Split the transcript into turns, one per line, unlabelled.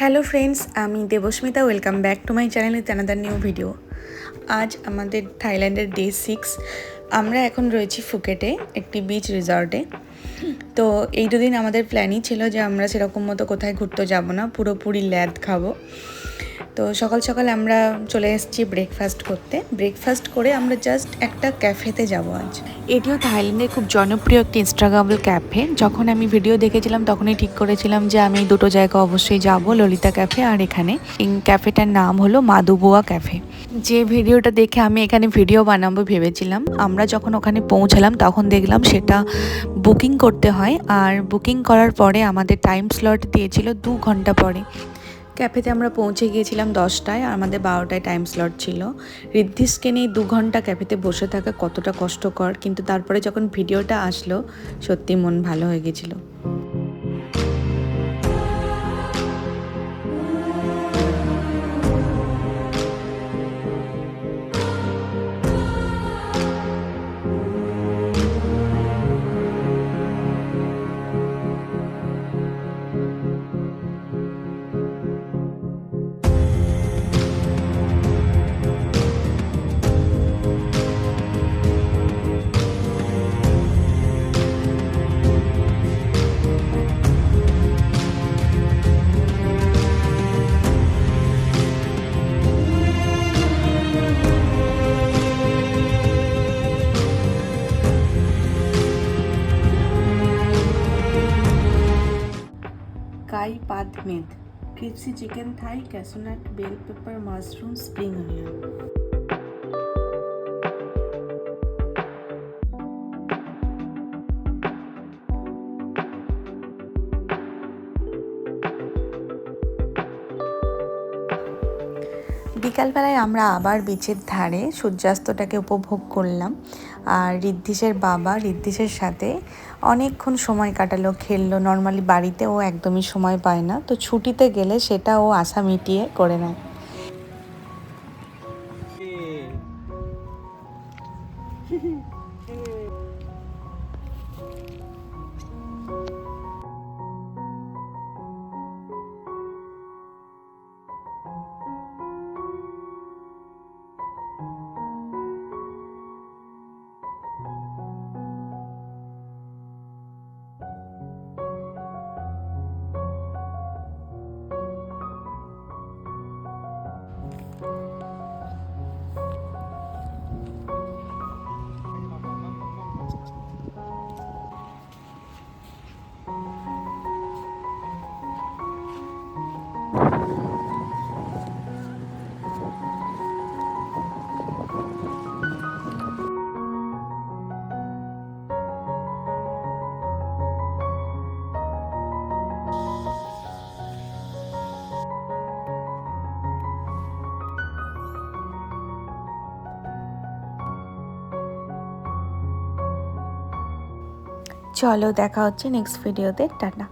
Hello friends, আমি Debasmita. Welcome back to my channel with another new video. আজ আমাদের থাইল্যান্ডের ডে 6। আমরা এখন রয়েছি ফুকেটে একটি বিচ রিসর্টে। তো এই দুদিন আমাদের প্ল্যানই ছিল যে আমরা সেরকম মতো কোথায় ঘুরতে যাব না, পুরোপুরি ল্যাদ খাবো। তো সকাল সকাল আমরা চলে এসেছি ব্রেকফাস্ট করতে। ব্রেকফাস্ট করে আমরা জাস্ট একটা ক্যাফেতে যাব আজ। এটিও থাইল্যান্ডের খুব জনপ্রিয় একটি ইনস্টাগ্রামেবল ক্যাফে। যখন আমি ভিডিও দেখেছিলাম তখনই ঠিক করেছিলাম যে আমি এই দুটো জায়গা অবশ্যই যাব, ললিতা ক্যাফে আর এখানে। এই ক্যাফেটার নাম হলো মাধুবুয়া ক্যাফে। যে ভিডিওটা দেখে আমি এখানে ভিডিও বানাবো ভেবেছিলাম, আমরা যখন ওখানে পৌঁছালাম তখন দেখলাম সেটা বুকিং করতে হয়। আর বুকিং করার পরে আমাদের টাইম স্লট দিয়েছিল 2 ঘন্টা পরে। ক্যাফেতে আমরা পৌঁছে গিয়েছিলাম 10টায়, আর আমাদের 12টায় টাইম স্লট ছিল। ঋদ্ধিসকে নিয়ে 2 ঘন্টা ক্যাফেতে বসে থাকা কতটা কষ্টকর, কিন্তু তারপরে যখন ভিডিওটা আসলো সত্যি মন ভালো হয়ে গেছিলো। কাই পাত মেদ, crispy chicken Thai, cashew nut, bell pepper, mushroom, spring onion. বিকালবেলায় আমরা আবার বিচের ধারে সূর্যাস্তটাকে উপভোগ করলাম। আর ঋদ্ধিসের বাবা ঋদ্ধিসের সাথে অনেকক্ষণ সময় কাটালো, খেললো। নর্মালি বাড়িতে ও একদমই সময় পায় না, তো ছুটিতে গেলে সেটা ও আশা মিটিয়ে করে নেয়। চলো, দেখা হচ্ছে নেক্সট ভিডিওতে। টাটা।